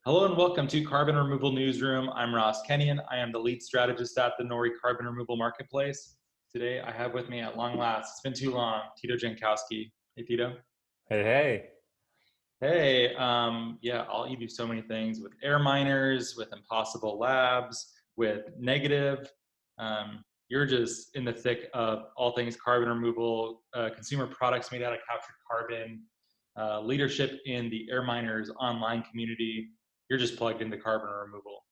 Hello and welcome to Carbon Removal Newsroom. I'm Ross Kenyon. I am the lead strategist at the Nori Carbon Removal Marketplace. Today I have with me at long last, it's been too long, Tito Jankowski. Hey, Tito. Hey, hey. Hey, I'll do so many things with air miners, with impossible labs, with negative. You're just in the thick of all things carbon removal, consumer products made out of captured carbon, leadership in the air miners online community. You're just plugged into carbon removal.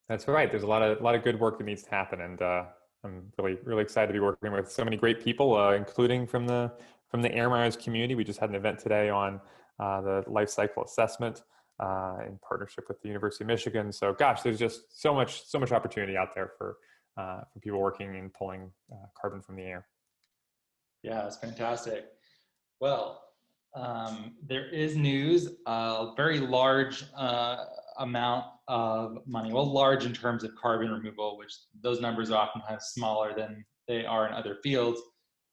That's right. There's a lot of good work that needs to happen, and I'm really excited to be working with so many great people, including from the Air Miners community. We just had an event today on the life cycle assessment in partnership with the University of Michigan. So, gosh, there's just so much opportunity out there for people working and pulling carbon from the air. Yeah, it's fantastic. Well, there is news, a very large amount of money, well, large in terms of carbon removal, which those numbers are oftentimes smaller than they are in other fields.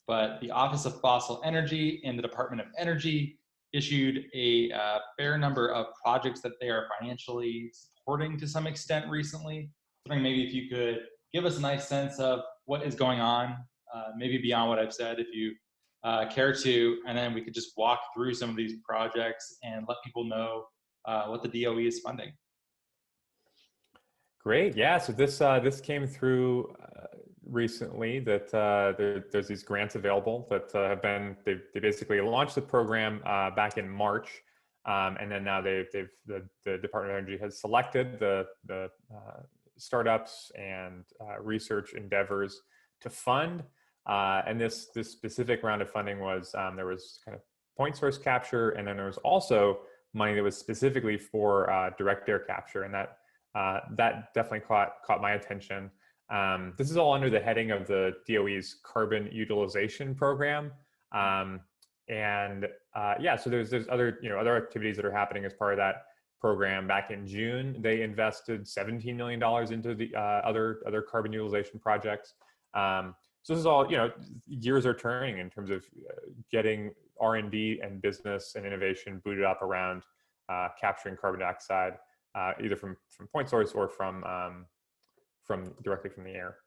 But the Office of Fossil Energy and the Department of Energy issued a fair number of projects that they are financially supporting to some extent recently. Maybe if you could give us a nice sense of what is going on, maybe beyond what I've said, if you care to, and then we could just walk through some of these projects and let people know what the DOE is funding. Great, yeah. So this came through recently that there's these grants available that have been they basically launched the program back in March, and then now the Department of Energy has selected the startups and research endeavors to fund. And this specific round of funding was there was kind of point source capture, and then there was also money that was specifically for direct air capture, and that definitely caught my attention. This is all under the heading of the DOE's Carbon Utilization Program, so there's other activities that are happening as part of that program. Back in June, they invested $17 million into the other carbon utilization projects. So this is all, gears are turning in terms of getting R&D and business and innovation booted up around capturing carbon dioxide, either from point source or from directly from the air.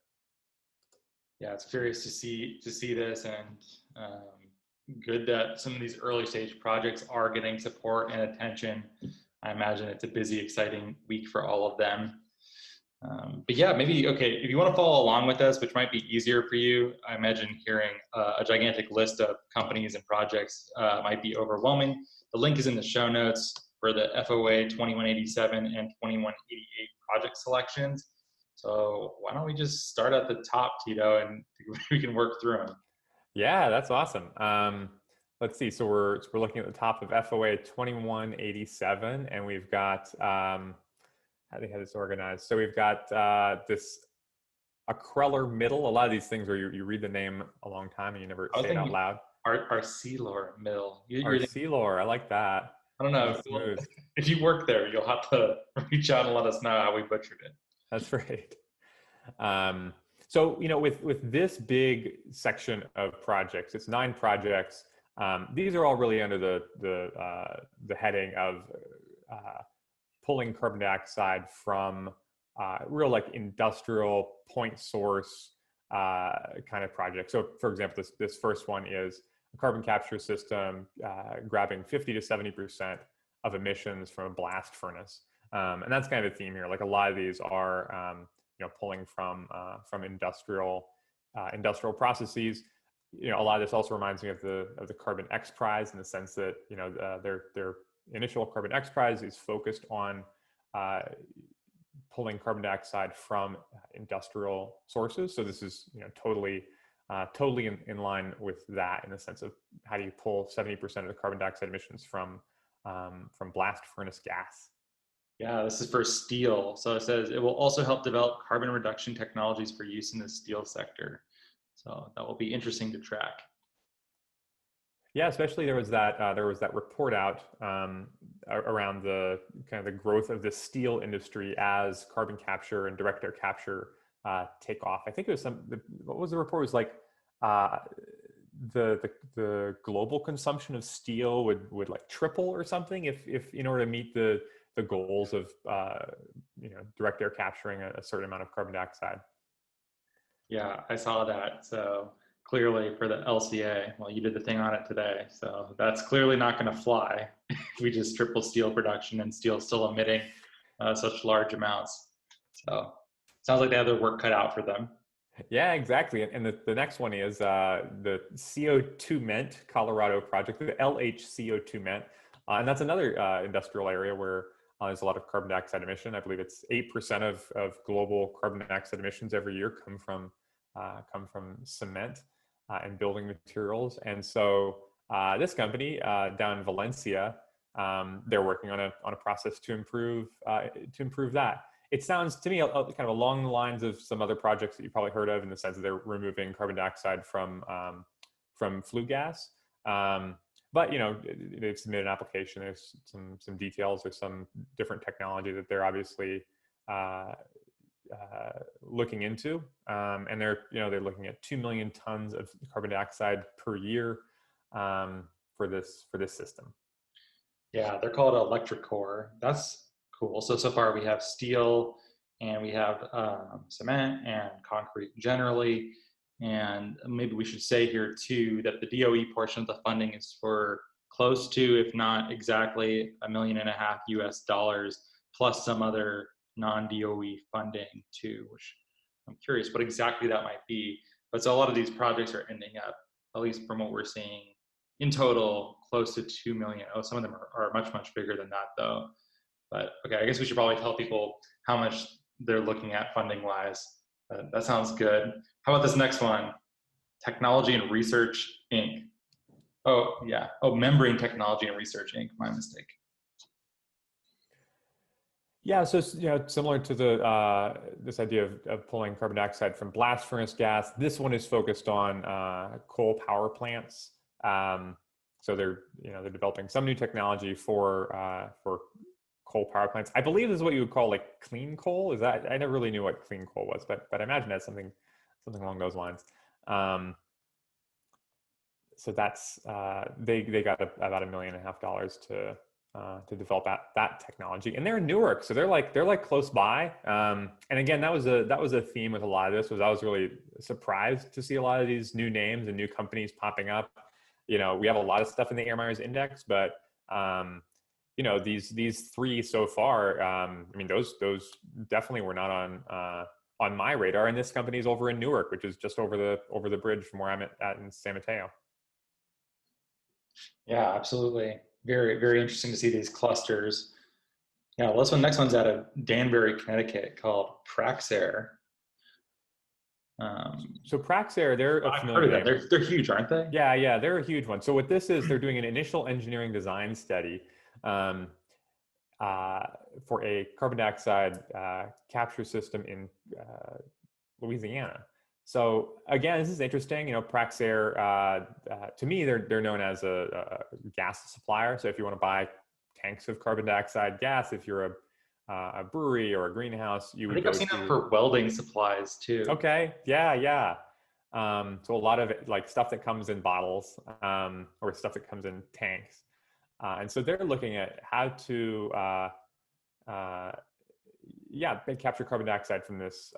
Yeah, it's curious to see this, and good that some of these early stage projects are getting support and attention. I imagine it's a busy, exciting week for all of them. But yeah, maybe, okay, if you want to follow along with us, which might be easier for you, I imagine hearing a gigantic list of companies and projects might be overwhelming. The link is in the show notes for the FOA 2187 and 2188 project selections. So why don't we just start at the top, Tito, and we can work through them. Yeah, that's awesome. Let's see. So we're looking at the top of FOA 2187, and we've got how do they have this organized? So we've got this Acreler Middle. A lot of these things where you read the name a long time and you never say it out loud. Arcelor Mill. Arcelor, I like that. I don't know. If you work there, you'll have to reach out and let us know how we butchered it. That's right. So with this big section of projects, it's 9 projects. These are all really under the heading of pulling carbon dioxide from real like industrial point source kind of project. So for example, this first one is a carbon capture system grabbing 50 to 70% of emissions from a blast furnace. And that's kind of a theme here. Like a lot of these are pulling from industrial processes. A lot of this also reminds me of the Carbon X Prize, in the sense that their initial Carbon X Prize is focused on pulling carbon dioxide from industrial sources. So this is totally in line with that, in the sense of how do you pull 70% of the carbon dioxide emissions from blast furnace gas. Yeah, this is for steel. So it says it will also help develop carbon reduction technologies for use in the steel sector. So that will be interesting to track. Yeah, especially there was that report out around the kind of the growth of the steel industry as carbon capture and direct air capture take off. I think it was what was the report? It was like the global consumption of steel would like triple or something if in order to meet the the goals of direct air capturing a certain amount of carbon dioxide. Yeah, I saw that. So clearly for the LCA, well, you did the thing on it today. So that's clearly not going to fly if we just triple steel production and steel still emitting such large amounts. So sounds like they have their work cut out for them. Yeah, exactly. And the next one is the CO2 Ment Colorado project, the LHCO2 Ment. And that's another industrial area where there's a lot of carbon dioxide emission. I believe it's 8% of global carbon dioxide emissions every year come from cement and building materials. And so this company down in Valencia, they're working on a process to improve that. It sounds to me kind of along the lines of some other projects that you probably heard of, in the sense that they're removing carbon dioxide from flue gas. But they've submitted an application. There's some details. There's some different technology that they're obviously looking into, and they're looking at 2 million tons of carbon dioxide per year for this system. Yeah, they're called electric core. That's cool. So far we have steel and we have cement and concrete generally. And maybe we should say here too that the DOE portion of the funding is for close to, if not exactly, $1.5 million US, plus some other non-DOE funding too, which I'm curious what exactly that might be. But so a lot of these projects are ending up, at least from what we're seeing, in total, close to 2 million. Oh, some of them are much, much bigger than that though. But okay, I guess we should probably tell people how much they're looking at funding wise. That sounds good. How about this next one? Technology and Research, Inc. Oh, yeah. Oh, Membrane Technology and Research, Inc. My mistake. Yeah, so similar to the this idea of pulling carbon dioxide from blast furnace gas, this one is focused on coal power plants. So they're developing some new technology for coal power plants. I believe this is what you would call like clean coal. Is that, I never really knew what clean coal was, but I imagine that's something along those lines. So that's they got about $1.5 million to develop that technology, and they're in Newark, so they're like close by. And again, that was a theme with a lot of this. I was really surprised to see a lot of these new names and new companies popping up. We have a lot of stuff in the Air Miners Index, but these three so far, I mean, those definitely were not on my radar. And this company is over in Newark, which is just over the bridge from where I'm at in San Mateo. Yeah, absolutely. Very, very interesting to see these clusters. Yeah, well, next one's out of Danbury, Connecticut, called Praxair. So Praxair, they're a familiar name. They're huge, aren't they? Yeah, they're a huge one. So what this is, they're doing an initial engineering design study for a carbon dioxide capture system in Louisiana. So again, this is interesting. Praxair, to me, they're known as a gas supplier. So if you want to buy tanks of carbon dioxide gas, if you're a brewery or a greenhouse, you would go to. I've seen them for welding supplies too. Okay, yeah. So a lot of it, like stuff that comes in bottles or stuff that comes in tanks. And so they're looking at how to capture carbon dioxide from this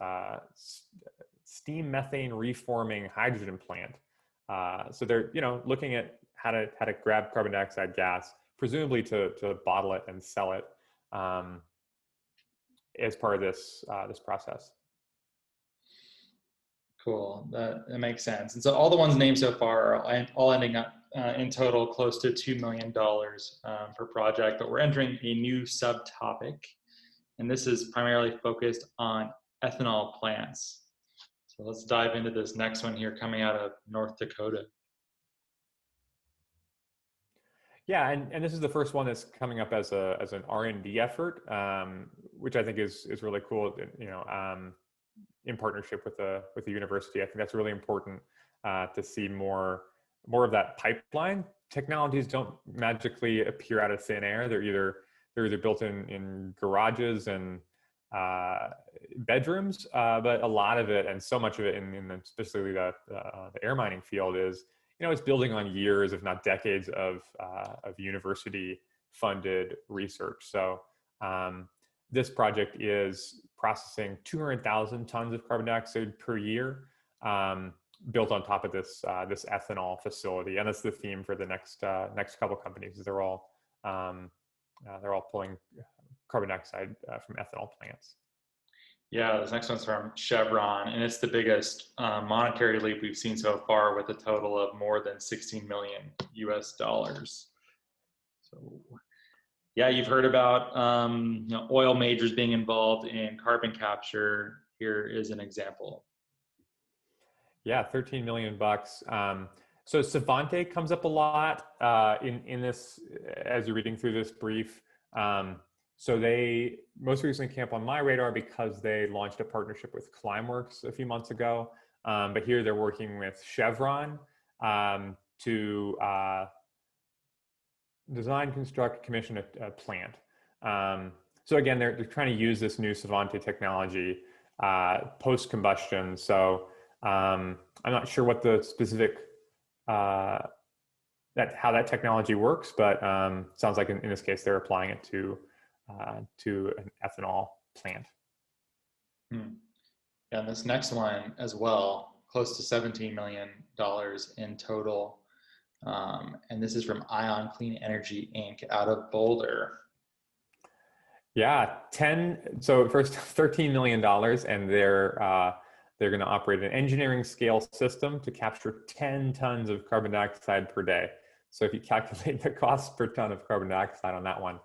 steam methane reforming hydrogen plant. So they're looking at how to grab carbon dioxide gas, presumably to bottle it and sell it as part of this process. Cool, that makes sense. And so all the ones named so far are all ending up in total close to $2 million per project, but we're entering a new subtopic, and this is primarily focused on ethanol plants. So let's dive into this next one here coming out of North Dakota. Yeah, and this is the first one that's coming up as an R&D effort, which I think is really cool. In partnership with the university, I think that's really important to see more of that pipeline. Technologies don't magically appear out of thin air. They're either built in garages and bedrooms, but a lot of it, and so much of it in especially the air mining field, is it's building on years, if not decades, of university funded research. So This project is processing 200,000 tons of carbon dioxide per year, built on top of this this ethanol facility, and that's the theme for the next couple companies. They're all pulling carbon dioxide from ethanol plants. Yeah, this next one's from Chevron, and it's the biggest monetary leap we've seen so far, with a total of more than 16 million US dollars. So, yeah, you've heard about oil majors being involved in carbon capture. Here is an example. Yeah, 13 million bucks. So Savante comes up a lot in this as you're reading through this brief. So they most recently came up on my radar because they launched a partnership with Climeworks a few months ago. But here they're working with Chevron to design, construct, commission a plant. So again, they're trying to use this new Savante technology post combustion. So I'm not sure what the specific how that technology works, but sounds like in this case they're applying it to an ethanol plant. And this next one as well, close to $17 million in total. And this is from Ion Clean Energy Inc. out of Boulder. Yeah, so first $13 million, and they're going to operate an engineering scale system to capture 10 tons of carbon dioxide per day. So if you calculate the cost per ton of carbon dioxide on that one,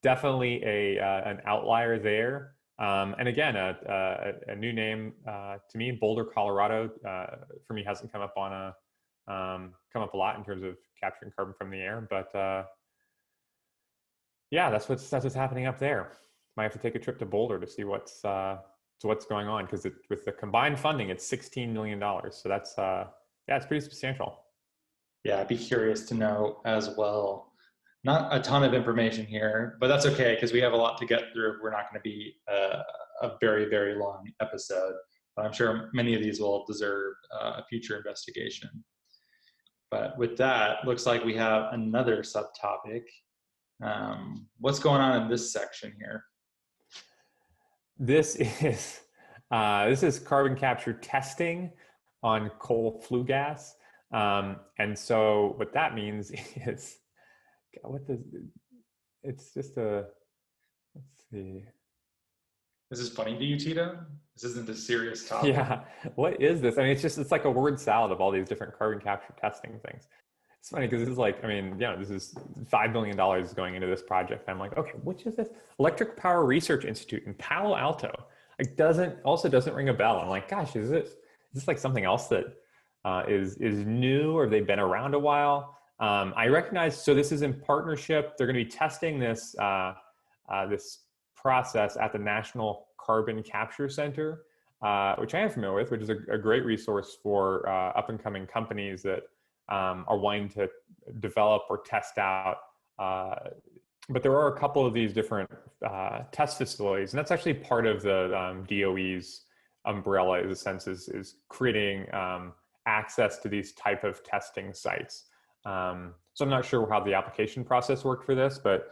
definitely an outlier there. And again, a new name to me. Boulder, Colorado, for me hasn't come up a lot in terms of capturing carbon from the air, but yeah, that's what's happening up there. Might have to take a trip to Boulder to see what's going on, because with the combined funding, it's $16 million. So that's it's pretty substantial. Yeah, I'd be curious to know as well. Not a ton of information here, but that's okay because we have a lot to get through. We're not going to be a very, very long episode, but I'm sure many of these will deserve a future investigation. But with that, looks like we have another subtopic. What's going on in this section here? This is carbon capture testing on coal flue gas. And so what that means is, it's just let's see. This is funny to you, Tito? This isn't a serious topic. Yeah, what is this? I mean, it's like a word salad of all these different carbon capture testing things. It's funny because this is like, I mean, this is $5 million going into this project. I'm like, okay, which is this? Electric Power Research Institute in Palo Alto. It doesn't ring a bell. I'm like, gosh, is this like something else that is new, or they've been around a while? I recognize, so this is in partnership. They're going to be testing this this process at the National Carbon Capture Center, which I am familiar with, which is a great resource for up and coming companies that are wanting to develop or test out. But there are a couple of these different test facilities, and that's actually part of the DOE's umbrella, in a sense, is creating access to these type of testing sites. So I'm not sure how the application process worked for this, but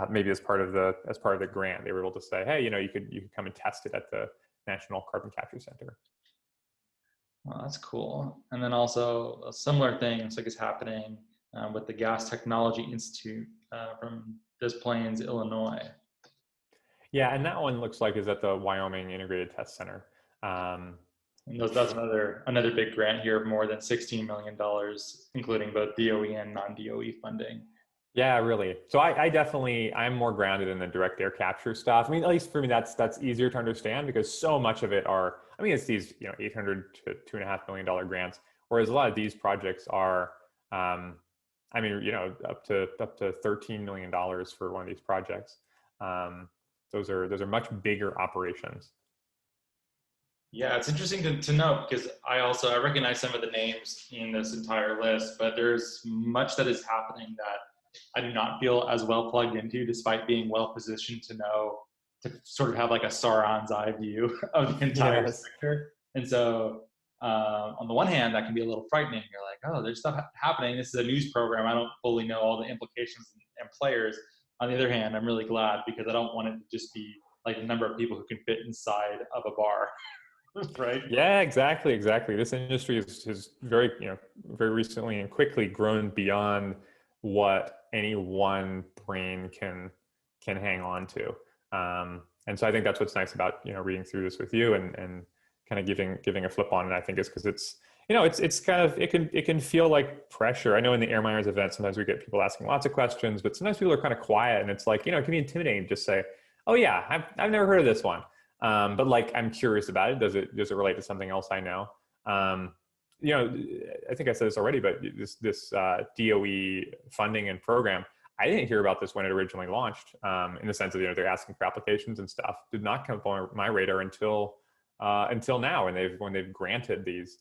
maybe as part of the grant, they were able to say, hey, you could come and test it at the National Carbon Capture Center. Well, that's cool. And then also a similar thing looks like is happening with the Gas Technology Institute from Des Plaines, Illinois. Yeah, and that one looks like is at the Wyoming Integrated Test Center. And that's another big grant here of more than $16 million, including both DOE and non-DOE funding. Yeah, really. So I'm more grounded in the direct air capture stuff. I mean, at least for me, that's easier to understand, because so much of it it's these $800 to $2.5 million grants, whereas a lot of these projects are, up to $13 million for one of these projects. Those are much bigger operations. Yeah, it's interesting to know, because I recognize some of the names in this entire list, but there's much that is happening that I do not feel as well plugged into, despite being well positioned to sort of have like a Sauron's eye view of the entire sector. And so on the one hand, that can be a little frightening. You're like, oh, there's stuff happening. This is a news program. I don't fully know all the implications and players. on the other hand, I'm really glad because I don't want it to just be like the number of people who can fit inside of a bar, right? Yeah, exactly. This industry is very, very recently and quickly grown beyond what any one brain can hang on to. And so I think that's what's nice about, reading through this with you and kind of giving a flip on it. I think is because it's kind of, it can feel like pressure. I know in the Air Miners event, sometimes we get people asking lots of questions, but sometimes people are kind of quiet and it's like, it can be intimidating to just say, oh yeah, I've never heard of this one. But like, I'm curious about it. Does it relate to something else I know? I think I said this already, but this DOE funding and program, I didn't hear about this when it originally launched. In the sense of they're asking for applications and stuff. Did not come up on my radar until now, and when they've granted this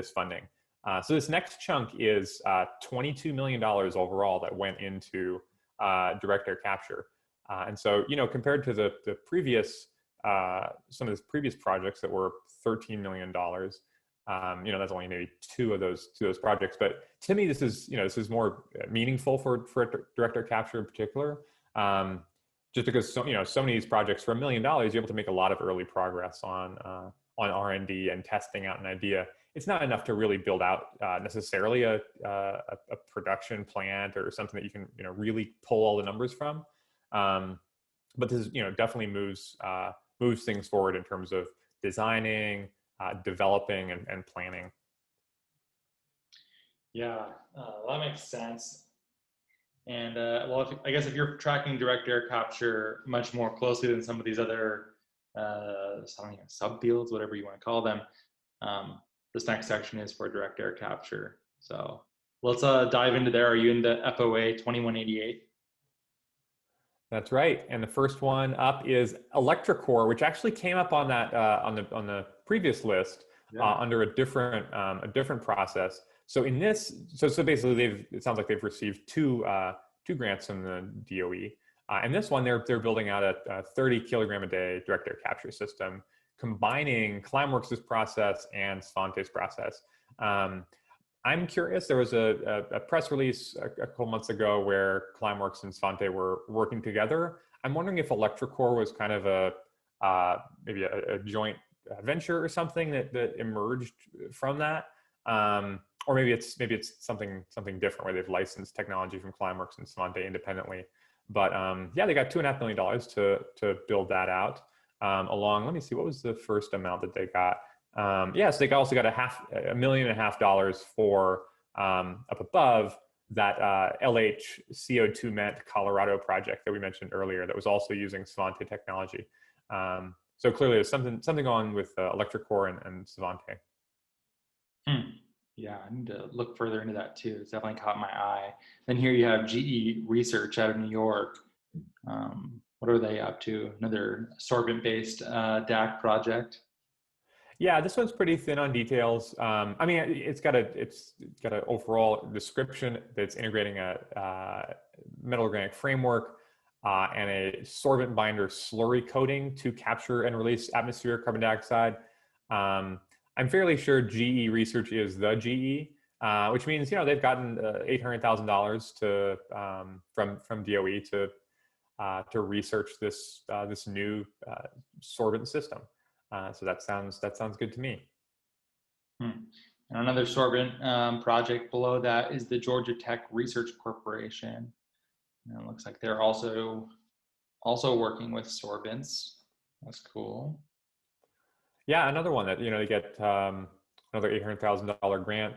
funding. So this next chunk is $22 million overall that went into direct air capture. And so, compared to the previous, some of the previous projects that were $13 million, that's only maybe two of those projects. But to me, this is more meaningful for direct air capture in particular, just because so many of these projects for $1 million, you're able to make a lot of early progress on R&D and testing out an idea. It's not enough to really build out necessarily a production plant or something that you can really pull all the numbers from. But this definitely moves things forward in terms of designing, developing, and planning. Yeah, that makes sense. And I guess if you're tracking direct air capture much more closely than some of these other subfields, whatever you want to call them, this next section is for direct air capture. So let's dive into there. Are you in the FOA 2188? That's right. And the first one up is ElectroCore, which actually came up on that on the previous list under a different process. So in this, so basically it sounds like they've received two grants from the DOE. And this one, they're building out a 30 kilogram a day direct air capture system, combining Climeworks' process and Svante's process. I'm curious, there was a press release a couple months ago where Climeworks and Svante were working together. I'm wondering if ElectroCore was kind of maybe a joint venture or something that emerged from that. Or maybe it's something different where they've licensed technology from Climeworks and Svante independently. But they got $2.5 million to build that out. Let me see, what was the first amount that they got? So they also got $1.5 million for up above that LH CO2 Met Colorado project that we mentioned earlier that was also using Svante technology. So clearly there's something on with ElectroCore and Svante. Yeah, I need to look further into that too. It's definitely caught my eye. Then here you have GE Research out of New York. What are they up to? Another sorbent-based DAC project. Yeah, this one's pretty thin on details. It's got an overall description that's integrating a metal organic framework and a sorbent binder slurry coating to capture and release atmospheric carbon dioxide. I'm fairly sure GE Research is the GE, which means they've gotten $800,000 from DOE to research this new sorbent system. So that sounds good to me. And another sorbent project below that is the Georgia Tech Research Corporation. And it looks like they're also working with sorbents. That's cool. Yeah, another one that they get another $800,000 grant.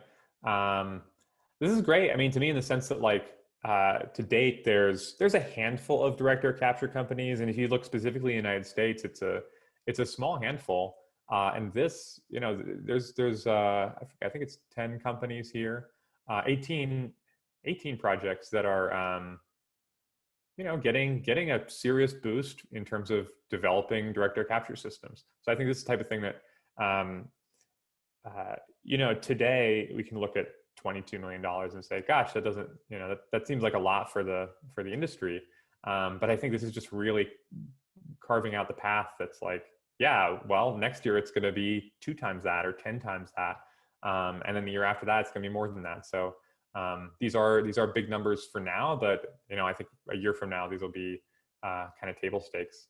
This is great. I mean, to me, in the sense that to date, there's a handful of direct air capture companies, and if you look specifically in the United States, it's a small handful. And this, there's I think it's 10 companies here, 18 projects that are getting a serious boost in terms of developing direct air capture systems. So I think this is the type of thing that today we can look at $22 million and say, gosh, that doesn't, that seems like a lot for the industry. But I think this is just really carving out the path that's next year it's going to be 2 times that or 10 times that. And then the year after that, it's going to be more than that. So These are big numbers for now, but I think a year from now these will be kind of table stakes.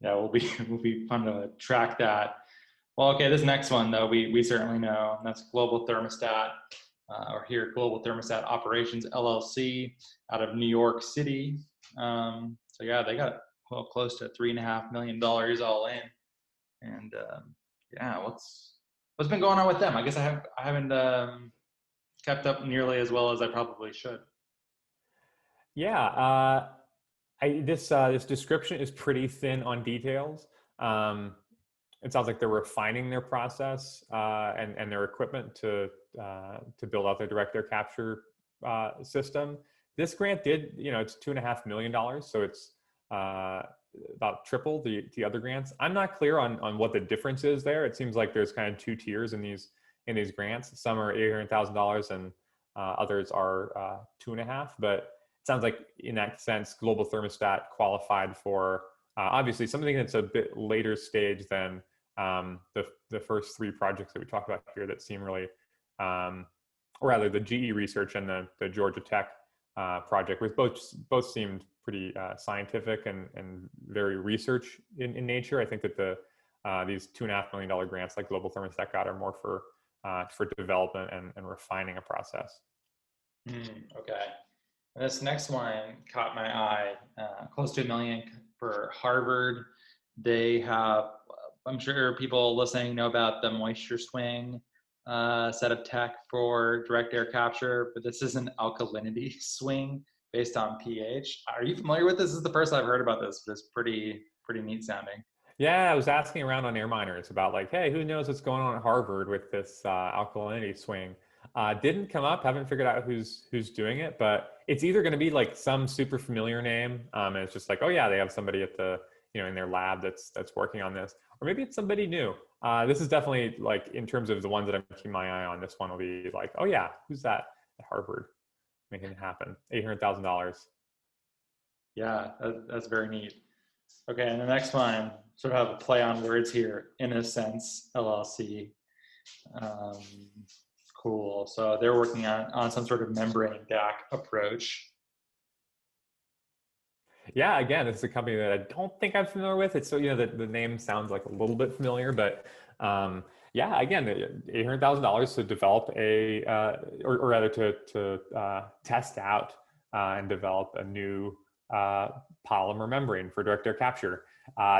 Yeah, will be fun to track that. Well, okay, this next one though, we certainly know, and that's Global Thermostat, or here Global Thermostat Operations LLC out of New York City. So yeah, they got close to $3.5 million all in, and yeah, what's been going on with them? I guess I haven't kept up nearly as well as I probably should. Yeah, this description is pretty thin on details. It sounds like they're refining their process and their equipment to build out their direct air capture system. This grant did, it's $2.5 million, so it's about triple the other grants. I'm not clear on what the difference is there. It seems like there's kind of two tiers in these grants. Some are $800,000 and others are 2.5. But it sounds like in that sense, Global Thermostat qualified for obviously something that's a bit later stage than the first three projects that we talked about here that seem really, or rather the GE research and the Georgia Tech project, which both seemed pretty scientific and very research in nature. I think that these $2.5 million grants like Global Thermostat got are more for development and refining a process. Okay. And this next one caught my eye, close to $1 million for Harvard. They have, I'm sure people listening know about the moisture swing set of tech for direct air capture, but this is an alkalinity swing based on pH. Are you familiar with this? This is the first I've heard about this, but it's pretty neat sounding. Yeah, I was asking around on air miners about like, hey, who knows what's going on at Harvard with this alkalinity swing? Didn't come up. Haven't figured out who's doing it, but it's either going to be like some super familiar name, and it's just like, oh yeah, they have somebody at the in their lab that's working on this, or maybe it's somebody new. This is definitely like in terms of the ones that I'm keeping my eye on. This one will be like, oh yeah, who's that at Harvard making it happen? $800,000. Yeah, that's very neat. Okay, and the next one sort of have a play on words here. In a sense, LLC. Cool. So they're working on some sort of membrane DAC approach. Yeah, again, this is a company that I don't think I'm familiar with. It's so the name sounds like a little bit familiar, but yeah, again, $800,000 to develop or rather to test out and develop a new polymer membrane for direct air capture.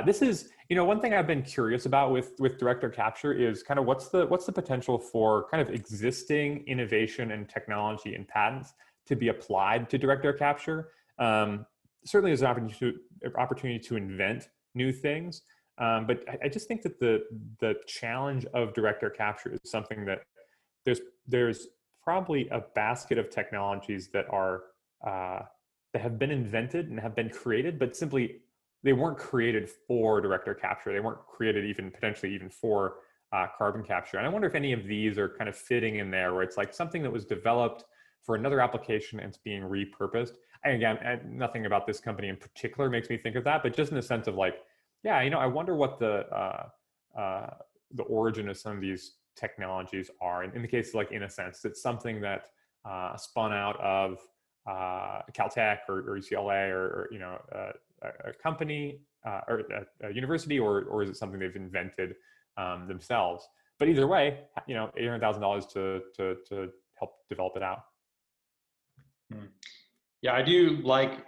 This is, one thing I've been curious about with direct air capture is kind of what's the potential for kind of existing innovation and technology and patents to be applied to direct air capture. Certainly there's an opportunity to invent new things. But I just think that the challenge of direct air capture is something that there's probably a basket of technologies that are that have been invented and have been created, but simply they weren't created for direct air capture. They weren't created potentially even for carbon capture. And I wonder if any of these are kind of fitting in there, where it's like something that was developed for another application and it's being repurposed. And again, nothing about this company in particular makes me think of that, but just in the sense of like, yeah, I wonder what the origin of some of these technologies are. In the case of like, in a sense, it's something that spun out of Caltech or UCLA or a company or a university, or is it something they've invented themselves? But either way, $800,000 to help develop it out. Yeah, I do like,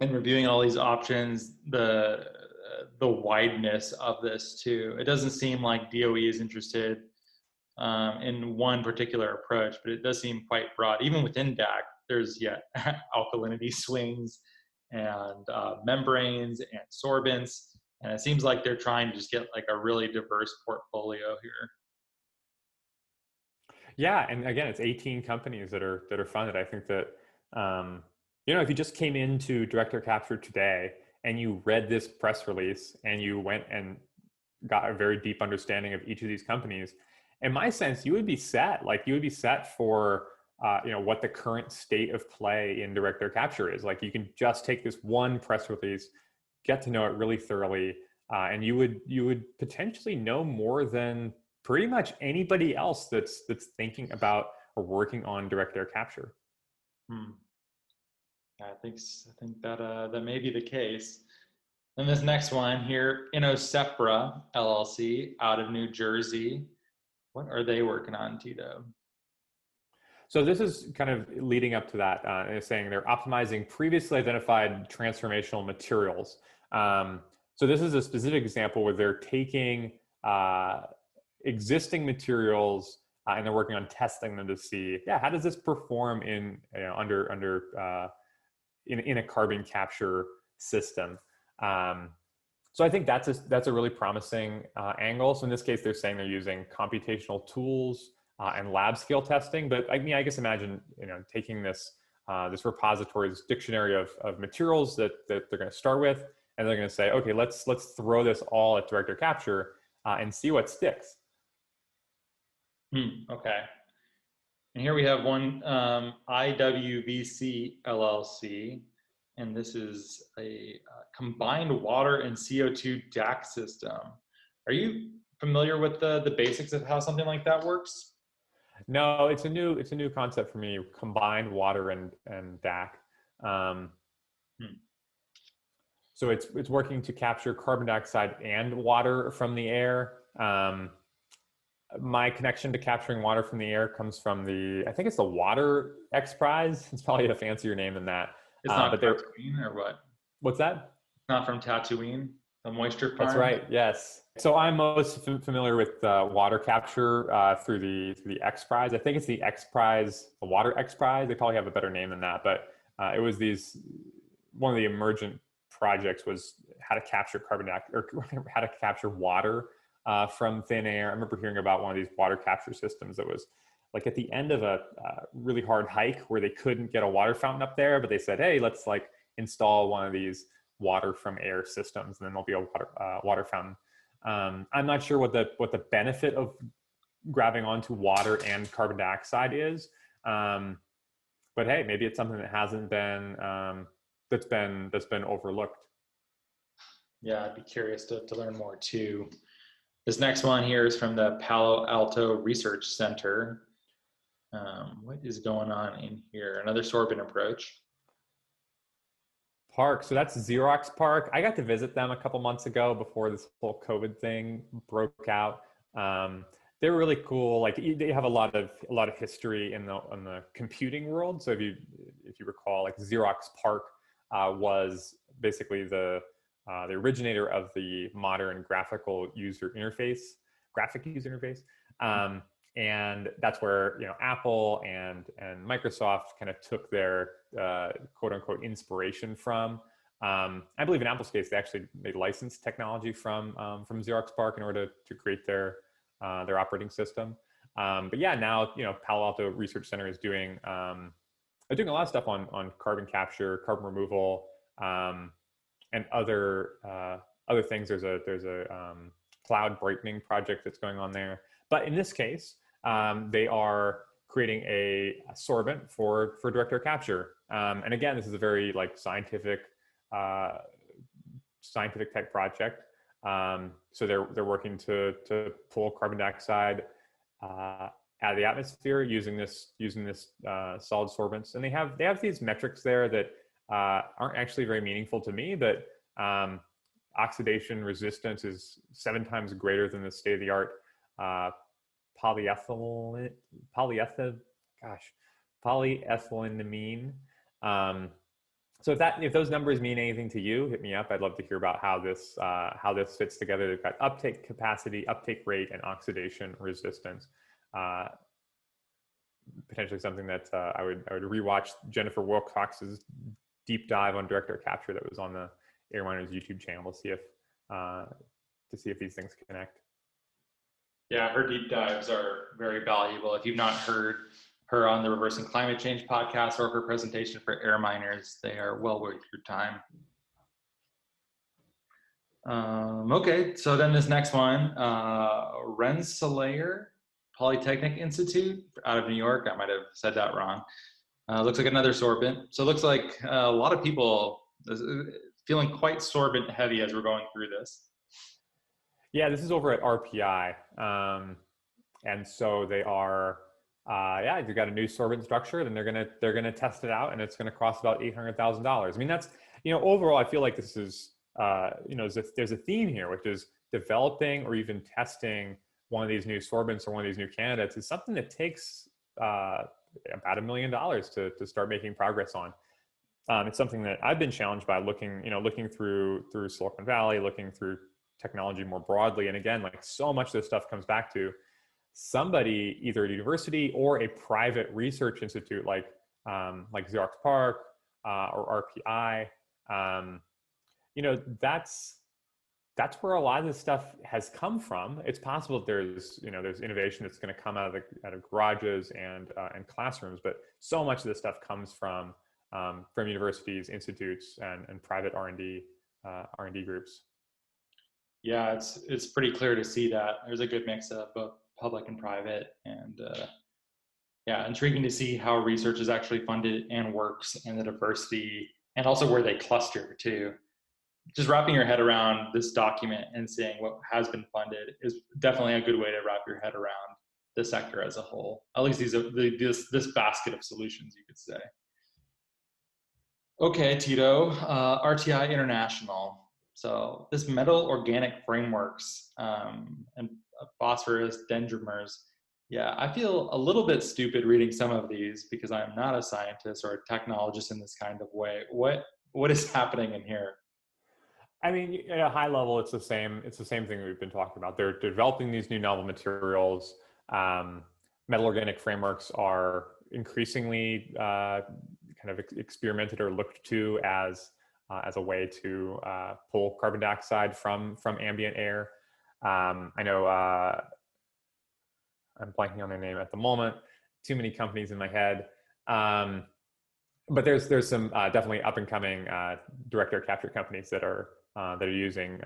in reviewing all these options, the wideness of this too. It doesn't seem like DOE is interested in one particular approach, but it does seem quite broad. Even within DAC, there's alkalinity swings and membranes and sorbents, and it seems like they're trying to just get like a really diverse portfolio here. Yeah, and again, it's 18 companies that are funded. I think that if you just came into direct air capture today and you read this press release and you went and got a very deep understanding of each of these companies, in my sense, you would be set. Like you would be set for what the current state of play in direct air capture is. Like you can just take this one press release, get to know it really thoroughly, and you would potentially know more than pretty much anybody else that's thinking about working on direct air capture. Hmm. I think that that may be the case. And this next one here, Innosepra LLC out of New Jersey. What are they working on, Tito? So this is kind of leading up to that. It's saying they're optimizing previously identified transformational materials. So this is a specific example where they're taking existing materials and they're working on testing them to see, yeah, how does this perform in in a carbon capture system. So I think that's a really promising angle. So in this case, they're saying they're using computational tools and lab scale testing. But I mean, I guess imagine taking this this repository, this dictionary of materials that they're going to start with, and they're going to say, okay, let's throw this all at direct air capture and see what sticks. Okay. And here we have one IWVC LLC, and this is a combined water and CO2 DAC system. Are you familiar with the basics of how something like that works? No, it's a new concept for me. Combined water and DAC. So it's working to capture carbon dioxide and water from the air. My connection to capturing water from the air comes from I think it's the Water X Prize. It's probably a fancier name than that. It's not but Tatooine or what? What's that? Not from Tatooine, the moisture farm? That's right, yes. So I'm most familiar with water capture through the X Prize. I think it's the X Prize, the Water X Prize. They probably have a better name than that, but it was one of the emergent projects was how to capture carbon dioxide or how to capture water from thin air. I remember hearing about one of these water capture systems that was like at the end of a really hard hike where they couldn't get a water fountain up there, but they said, hey, let's like install one of these water from air systems, and then there'll be a water fountain. I'm not sure what the benefit of grabbing onto water and carbon dioxide is, but hey, maybe it's something that hasn't been that's been overlooked. Yeah, I'd be curious to learn more too. This next one here is from the Palo Alto Research Center. What is going on in here? Another sorbent approach. Park. So that's Xerox Park. I got to visit them a couple months ago before this whole COVID thing broke out. They're really cool. Like they have a lot of history in the computing world. So if you recall, like Xerox Park was basically the originator of the modern graphic user interface. And that's where Apple and Microsoft kind of took their quote unquote inspiration from. I believe in Apple's case, they licensed technology from Xerox PARC in order to create their operating system. But yeah, now Palo Alto Research Center is doing a lot of stuff on carbon capture, carbon removal, and other things. There's a cloud brightening project that's going on there. But in this case, they are creating a sorbent for direct air capture. And again, this is a very scientific type project. So they're working to pull carbon dioxide out of the atmosphere using this solid sorbents. And they have these metrics there that aren't actually very meaningful to me, but oxidation resistance is 7 times greater than the state-of-the-art polyethelenamine. So if those numbers mean anything to you, hit me up. I'd love to hear about how this fits together. They've got uptake capacity, uptake rate, and oxidation resistance. Potentially something that I would rewatch Jennifer Wilcox's deep dive on direct air capture that was on the Air Miners YouTube channel to see if these things connect. Yeah, her deep dives are very valuable. If you've not heard her on the Reversing Climate Change podcast or her presentation for Air Miners, they are well worth your time. Okay, so then this next one, Rensselaer Polytechnic Institute out of New York. I might have said that wrong. Looks like another sorbent. So it looks like a lot of people feeling quite sorbent heavy as we're going through this. Yeah, this is over at RPI. And so they are yeah, you got a new sorbent structure, then they're gonna test it out, and it's gonna cost about $800,000. I mean, that's, overall, I feel like this is, there's a theme here, which is developing or even testing one of these new sorbents or one of these new candidates is something that takes about $1 million to start making progress on. It's something that I've been challenged by looking through Silicon Valley, looking through technology more broadly. And again, like so much of this stuff comes back to somebody, either a university or a private research institute like Xerox PARC or RPI. That's where a lot of this stuff has come from. It's possible that there's innovation that's going to come out of garages and classrooms, but so much of this stuff comes from universities, institutes, and private R&D groups. Yeah, it's pretty clear to see that there's a good mix of both public and private, and yeah, intriguing to see how research is actually funded and works, and the diversity, and also where they cluster too. Just wrapping your head around this document and seeing what has been funded is definitely a good way to wrap your head around the sector as a whole. At least this basket of solutions, you could say. Okay, Tito, RTI International. So this metal organic frameworks and phosphorus dendrimers. Yeah, I feel a little bit stupid reading some of these because I'm not a scientist or a technologist in this kind of way. What is happening in here? I mean, at a high level, it's the same thing we've been talking about. They're developing these new novel materials. Metal organic frameworks are increasingly kind of experimented or looked to as a way to pull carbon dioxide from ambient air. I know I'm blanking on their name at the moment. Too many companies in my head. But there's some definitely up and coming direct air capture companies that are using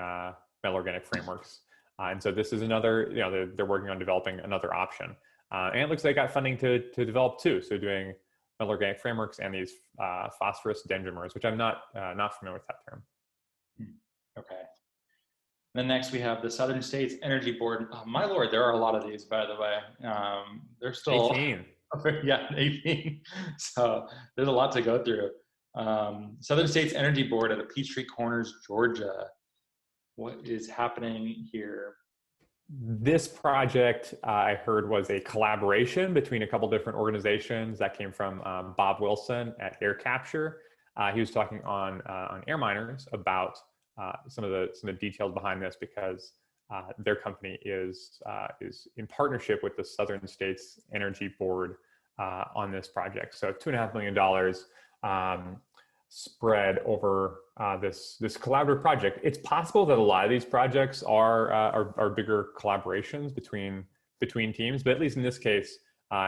metal organic frameworks. And so this is another, they're working on developing another option. And it looks like they got funding to develop too. So doing metal organic frameworks and these phosphorus dendrimers, which I'm not familiar with that term. Okay. Then next we have the Southern States Energy Board. Oh, my Lord, there are a lot of these, by the way. There's still 18. Yeah, 18. So there's a lot to go through. Southern States Energy Board at Peachtree Corners, Georgia. What is happening here? This project, I heard, was a collaboration between a couple different organizations. That came from Bob Wilson at Air Capture. He was talking on Air Miners about some of the details behind this, because their company is in partnership with the Southern States Energy Board on this project. So $2.5 million spread over this collaborative project. It's possible that a lot of these projects are bigger collaborations between teams, but at least in this case,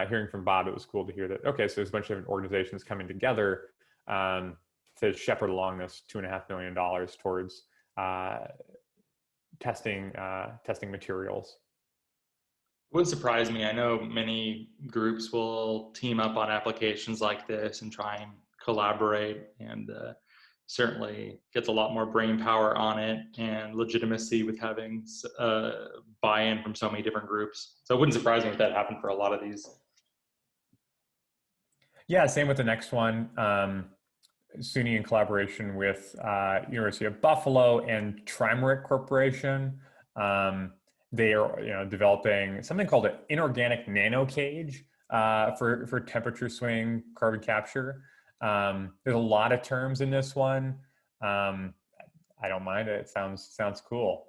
hearing from Bob, it was cool to hear that, okay, so there's a bunch of different organizations coming together to shepherd along this $2.5 million towards testing materials. Wouldn't surprise me. I know many groups will team up on applications like this and try and collaborate, and certainly gets a lot more brain power on it and legitimacy with having buy-in from so many different groups. So it wouldn't surprise me if that happened for a lot of these. Yeah, same with the next one. SUNY in collaboration with University of Buffalo and Trimeric Corporation. They are developing something called an inorganic nano cage for temperature swing carbon capture. There's a lot of terms in this one. I don't mind it. It sounds cool.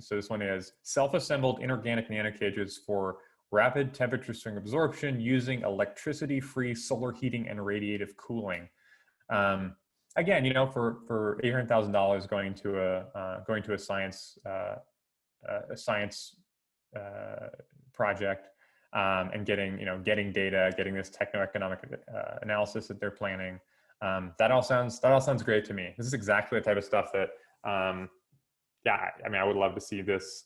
So this one is self-assembled inorganic nanocages for rapid temperature swing absorption using electricity-free solar heating and radiative cooling. Again, for $800,000 going to a science project, and getting data, getting this techno-economic analysis that they're planning. That all sounds great to me. This is exactly the type of stuff that, I would love to see this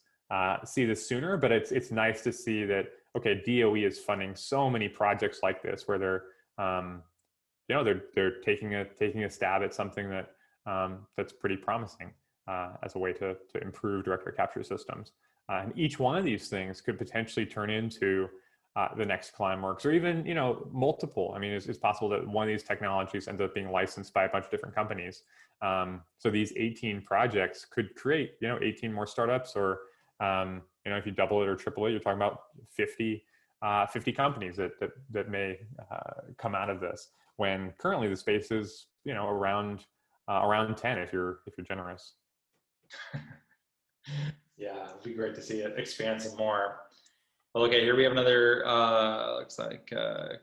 sooner. But it's nice to see that, okay, DOE is funding so many projects like this where they're taking a stab at something that that's pretty promising as a way to improve direct air capture systems. And each one of these things could potentially turn into the next Climeworks, or even, you know, multiple. I mean, it's possible that one of these technologies ends up being licensed by a bunch of different companies. So these 18 projects could create, you know, 18 more startups, or, you know, if you double it or triple it, you're talking about 50 companies that may come out of this, when currently the space is, you know, around 10 if you're generous. Yeah, it'd be great to see it expand some more. Well, okay, here we have another, looks like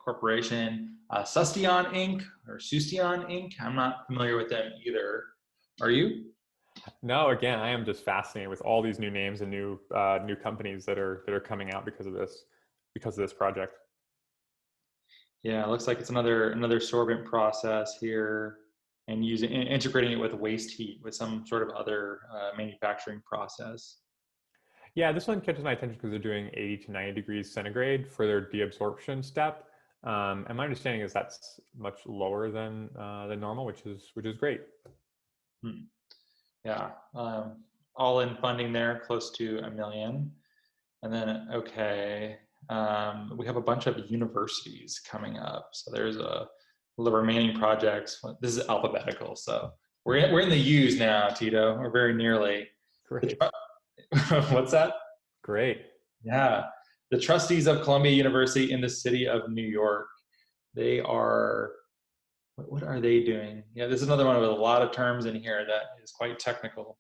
corporation, Sustion Inc. or Sustion Inc. I'm not familiar with them either. Are you? No, again, I am just fascinated with all these new names and new companies that are coming out because of this project. Yeah, it looks like it's another sorbent process here, and integrating it with waste heat with some sort of other manufacturing process. Yeah, this one catches my attention because they're doing 80 to 90 degrees centigrade for their deabsorption step. And my understanding is that's much lower than normal, which is great. Hmm. Yeah, all in funding there, close to $1 million. And then, okay, we have a bunch of universities coming up. So there's the remaining projects. This is alphabetical, so we're in the U's now, Tito. We're very nearly. Great. What's that? Great. Yeah, the trustees of Columbia University in the city of New York. They are. What are they doing? Yeah, this is another one with a lot of terms in here that is quite technical.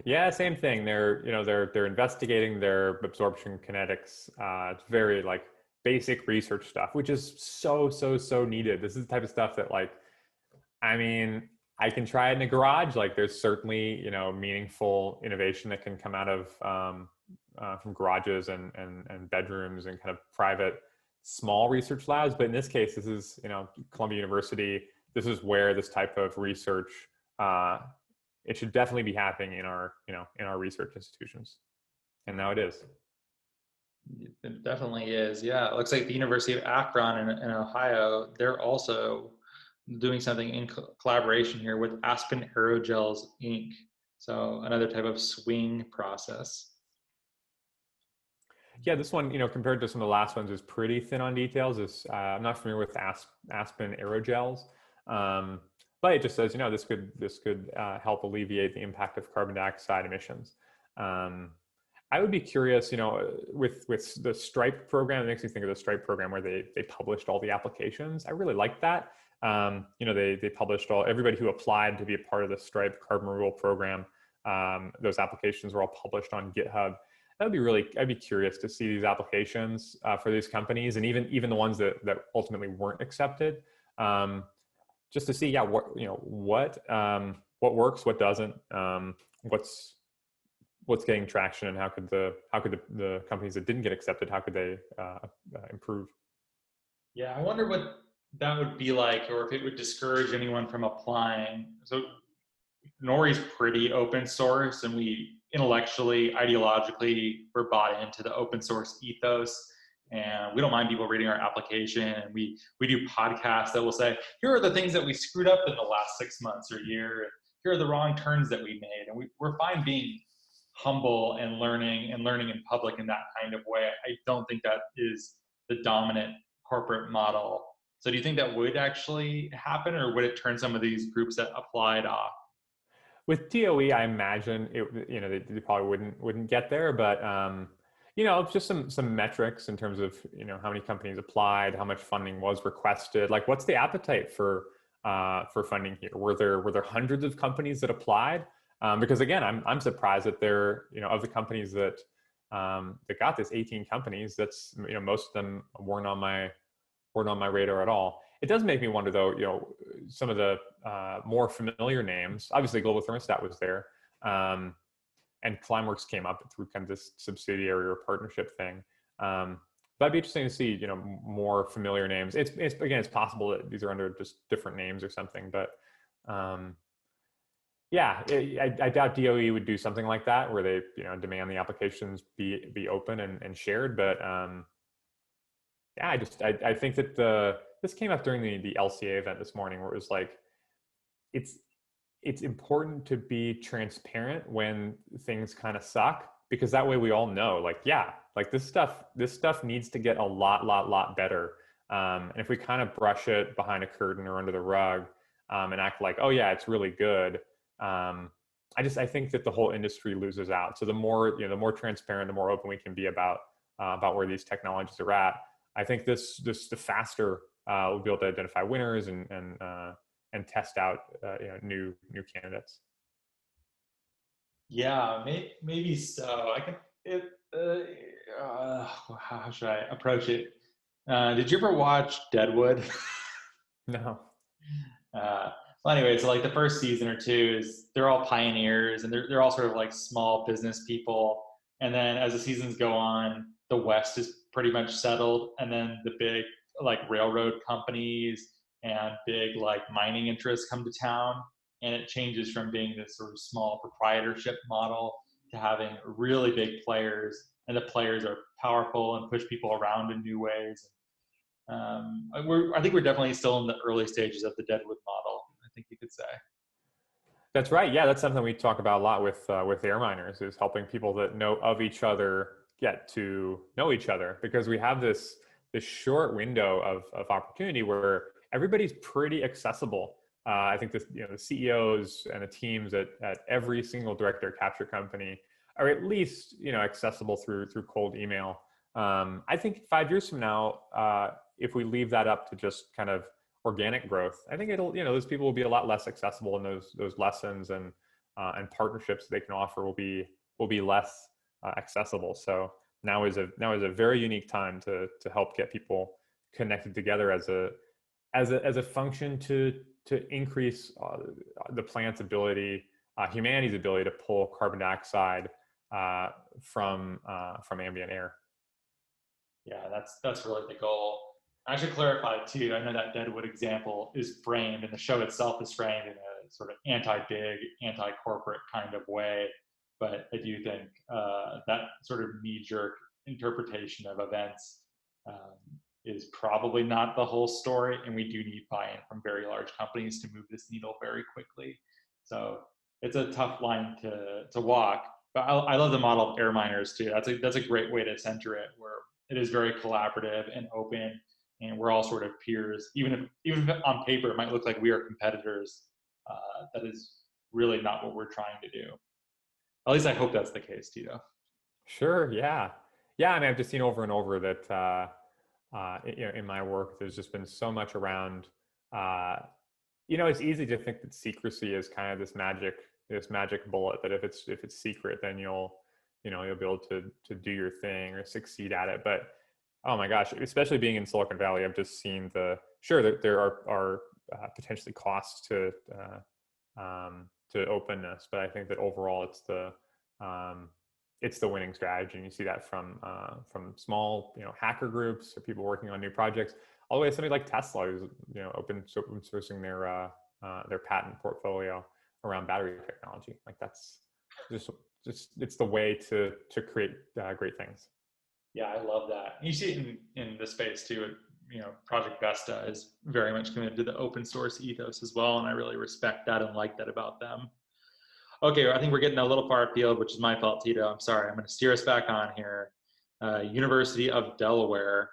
Yeah, same thing. They're investigating their absorption kinetics. It's very like basic research stuff, which is so needed. This is the type of stuff that, like, I mean, I can try it in a garage. Like, there's certainly, you know, meaningful innovation that can come out of from garages and bedrooms and kind of private small research labs. But in this case, this is, you know, Columbia University. This is where this type of research, it should definitely be happening in our, you know, in our research institutions. And now it is. It definitely is. Yeah, it looks like the University of Akron in Ohio, they're also doing something in collaboration here with Aspen Aerogels Inc. So another type of swing process. Yeah, this one, you know, compared to some of the last ones, is pretty thin on details. I'm not familiar with Aspen aerogels, but it just says, you know, this could help alleviate the impact of carbon dioxide emissions. I would be curious, you know, with the Stripe program. It makes me think of the Stripe program where they published all the applications. I really liked that. You know, they published everybody who applied to be a part of the Stripe carbon removal program. Those applications were all published on GitHub. I'd be curious to see these applications for these companies, and even the ones that ultimately weren't accepted, just to see, yeah, what works, what doesn't, what's getting traction, and how could the companies that didn't get accepted, how could they improve? Yeah, I wonder what that would be like, or if it would discourage anyone from applying. So Nori's pretty open source, and we intellectually, ideologically, we're bought into the open source ethos, and we don't mind people reading our application. And we do podcasts that will say, here are the things that we screwed up in the last 6 months or year, and here are the wrong turns that we made. And we're fine being humble and learning in public in that kind of way. I don't think that is the dominant corporate model. So do you think that would actually happen, or would it turn some of these groups that applied off? With DOE, I imagine it, you know, they probably wouldn't get there, but you know, just some metrics in terms of, you know, how many companies applied, how much funding was requested, like what's the appetite for funding here? Were there hundreds of companies that applied? Because again, I'm surprised that there, you know, of the companies that got this, 18 companies, that's, you know, most of them weren't on my radar at all. It does make me wonder, though, you know, some of the more familiar names. Obviously, Global Thermostat was there, and Climeworks came up through kind of this subsidiary or partnership thing. That'd be interesting to see, you know, more familiar names. It's possible that these are under just different names or something, but yeah, I doubt DOE would do something like that, where they, you know, demand the applications be open and shared. But yeah, I think that this came up during the LCA event this morning, where it was like, it's important to be transparent when things kind of suck, because that way we all know, like, yeah, like this stuff needs to get a lot better. And if we kind of brush it behind a curtain or under the rug, and act like, oh yeah, it's really good, I think that the whole industry loses out. So the more, the more transparent, the more open we can be about where these technologies are at, I think the faster we'll be able to identify winners and test out new candidates. Yeah, maybe so. I can. How should I approach it? Did you ever watch Deadwood? No. Uh, well, anyway, so like the first season or two is they're all pioneers and they're all sort of like small business people. And then as the seasons go on, the West is pretty much settled, and then the big like railroad companies and big like mining interests come to town, and it changes from being this sort of small proprietorship model to having really big players, and the players are powerful and push people around in new ways. I think we're definitely still in the early stages of the Deadwood model, I think you could say. That's right. Yeah, that's something we talk about a lot with air miners, is helping people that know of each other get to know each other, because we have this short window of opportunity where everybody's pretty accessible. I think the CEOs and the teams at every single direct air capture company are at least accessible through cold email. I think 5 years from now, if we leave that up to just kind of organic growth, I think it'll, those people will be a lot less accessible, and those lessons and partnerships they can offer will be less accessible. So now is a very unique time to help get people connected together as a function to increase the plant's ability, humanity's ability to pull carbon dioxide from ambient air. Yeah, that's really the goal. I should clarify too. I know that Deadwood example is framed, and the show itself is framed in a sort of anti-big, anti-corporate kind of way. But I do think that sort of knee-jerk interpretation of events um, is probably not the whole story, and we do need buy-in from very large companies to move this needle very quickly. So it's a tough line to walk. But I love the model of air miners too. That's a great way to center it, where it is very collaborative and open, and we're all sort of peers. Even if on paper it might look like we are competitors, that is really not what we're trying to do. At least I hope that's the case, Tito. Sure. Yeah. Yeah. I mean, I've just seen over and over that in my work, there's just been so much around. It's easy to think that secrecy is kind of this magic bullet, that if it's secret, then you'll be able to do your thing or succeed at it. But oh my gosh, especially being in Silicon Valley, I've just seen there are potentially costs to openness, but I think that overall it's the winning strategy. And you see that from small hacker groups or people working on new projects, all the way to somebody like Tesla, who's open sourcing their patent portfolio around battery technology. Like that's just it's the way to create great things. Yeah, I love that. You see it in the space too. Project Vesta is very much committed to the open source ethos as well, and I really respect that and like that about them. Okay, I think we're getting a little far afield, which is my fault, Tito. I'm sorry. I'm going to steer us back on here. University of Delaware,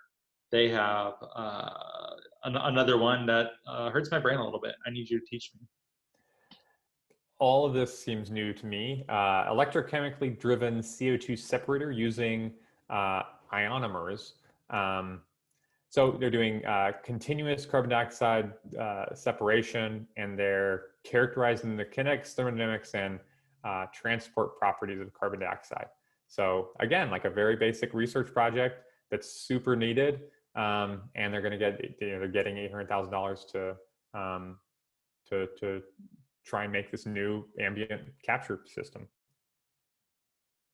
they have another one that hurts my brain a little bit. I need you to teach me. All of this seems new to me. Electrochemically driven CO2 separator using ionomers. So they're doing continuous carbon dioxide separation, and they're characterizing the kinetics, thermodynamics, and transport properties of carbon dioxide. So again, like a very basic research project that's super needed, and they're going to get they're getting $800,000 to try and make this new ambient capture system.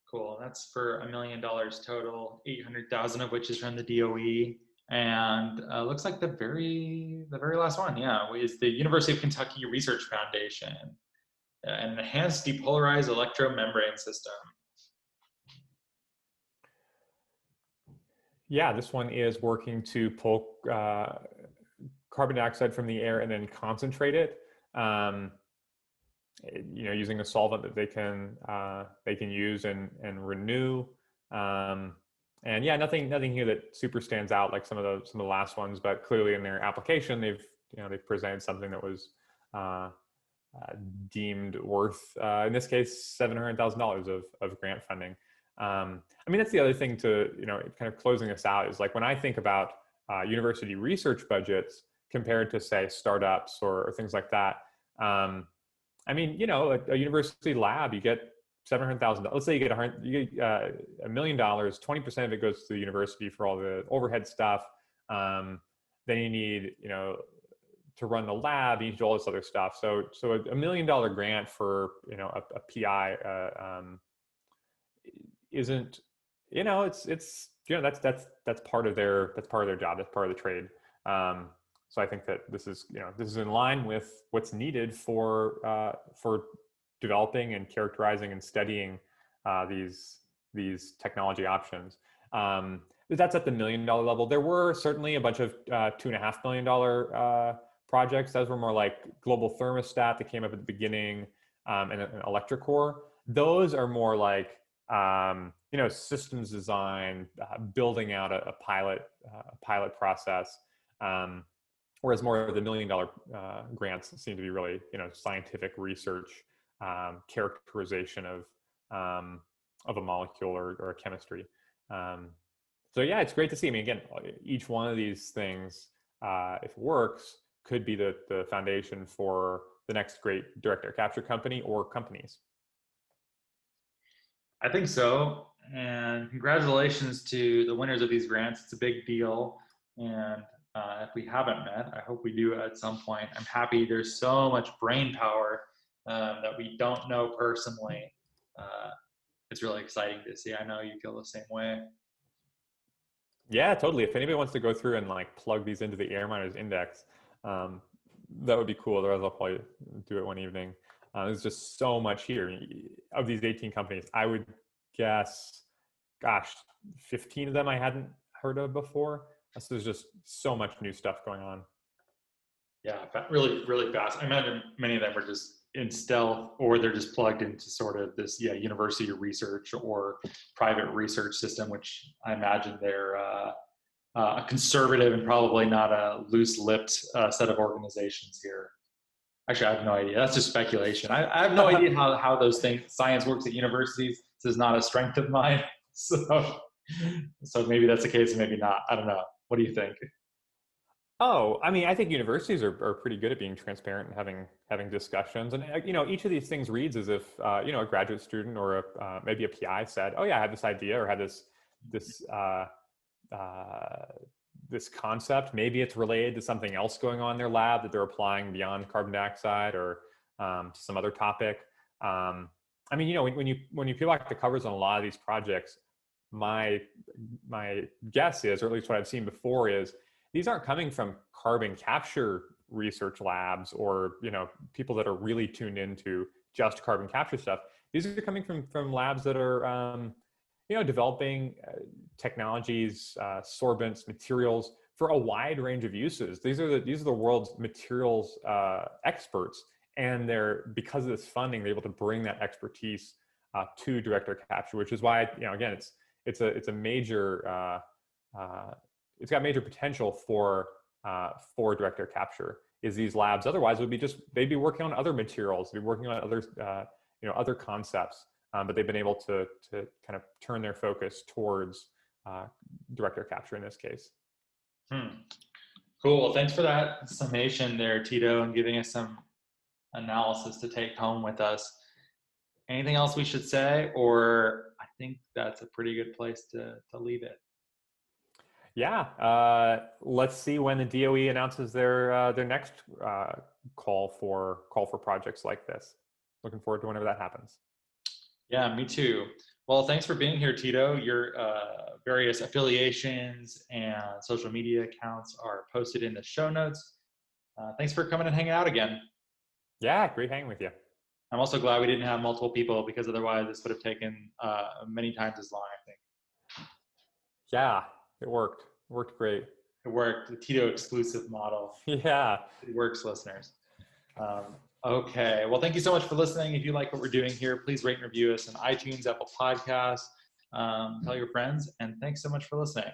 Cool. That's for $1 million total, 800,000 of which is from the DOE. And looks like the very last one, yeah, is the University of Kentucky Research Foundation, an enhanced depolarized electromembrane system. Yeah, this one is working to pull carbon dioxide from the air and then concentrate it. using a solvent that they can use and renew. And yeah, nothing here that super stands out like some of the last ones, but clearly in their application they've presented something that was uh, deemed worth, in this case, $700,000 of grant funding. I mean, that's the other thing to, kind of closing this out is like when I think about university research budgets compared to say startups or things like that. I mean, a university lab, you get $700,000. Let's say you get $1 million. 20% of it goes to the university for all the overhead stuff. Then you need, to run the lab, you need to do all this other stuff. So $1 million grant for a PI isn't, it's that's part of their job, that's part of the trade. So I think that this is in line with what's needed for developing and characterizing and studying these technology options. That's at the $1 million level. There were certainly a bunch of $2.5 million projects. Those were more like global thermostat that came up at the beginning, and an electric core. Those are more like systems design, building out a pilot process. Whereas more of the $1 million grants seem to be really scientific research, characterization of a molecule or a chemistry. So yeah, it's great to see. I mean, again, each one of these things, if it works, could be the foundation for the next great direct air capture company or companies. I think so. And congratulations to the winners of these grants. It's a big deal. And if we haven't met, I hope we do at some point. I'm happy there's so much brain power that we don't know personally. It's really exciting to see. I know you feel the same way. Yeah, totally. If anybody wants to go through and like plug these into the Air Miners Index, that would be cool. Otherwise, I'll probably do it one evening. There's just so much here. Of these 18 companies, I would guess, 15 of them I hadn't heard of before. So there's just so much new stuff going on. Yeah, really, really fast. I imagine many of them are just in stealth, or they're just plugged into sort of this, university research or private research system, which I imagine they're a conservative and probably not a loose-lipped set of organizations here. Actually, I have no idea. That's just speculation. I have no idea how those things, science works at universities. This is not a strength of mine. So maybe that's the case, maybe not. I don't know. What do you think? Oh, I mean, I think universities are pretty good at being transparent and having discussions. And each of these things reads as if a graduate student or maybe a PI said, "Oh yeah, I had this idea or had this this concept. Maybe it's related to something else going on in their lab that they're applying beyond carbon dioxide or to some other topic." I mean, when you peel back the covers on a lot of these projects, my guess is, or at least what I've seen before, is these aren't coming from carbon capture research labs or people that are really tuned into just carbon capture stuff. These are coming from labs that are developing technologies, sorbents, materials for a wide range of uses. These are the world's materials experts, and because of this funding, they're able to bring that expertise to direct air capture, which is why again it's a major it's got major potential for direct air capture. Is these labs otherwise they'd be working on other materials, they'd be working on other other concepts, but they've been able to kind of turn their focus towards direct air capture in this case. Cool. Well, thanks for that summation there, Tito, and giving us some analysis to take home with us. Anything else we should say, or I think that's a pretty good place to leave it. Yeah, let's see when the DOE announces their next call for projects like this. Looking forward to whenever that happens. Yeah, me too. Well, thanks for being here, Tito. Your various affiliations and social media accounts are posted in the show notes. Thanks for coming and hanging out again. Yeah, great hanging with you. I'm also glad we didn't have multiple people, because otherwise this would have taken many times as long, I think. Yeah, it worked. It worked great. It worked. The Tito exclusive model. Yeah. It works, listeners. Okay. Well, thank you so much for listening. If you like what we're doing here, please rate and review us on iTunes, Apple Podcasts. Tell your friends, and thanks so much for listening.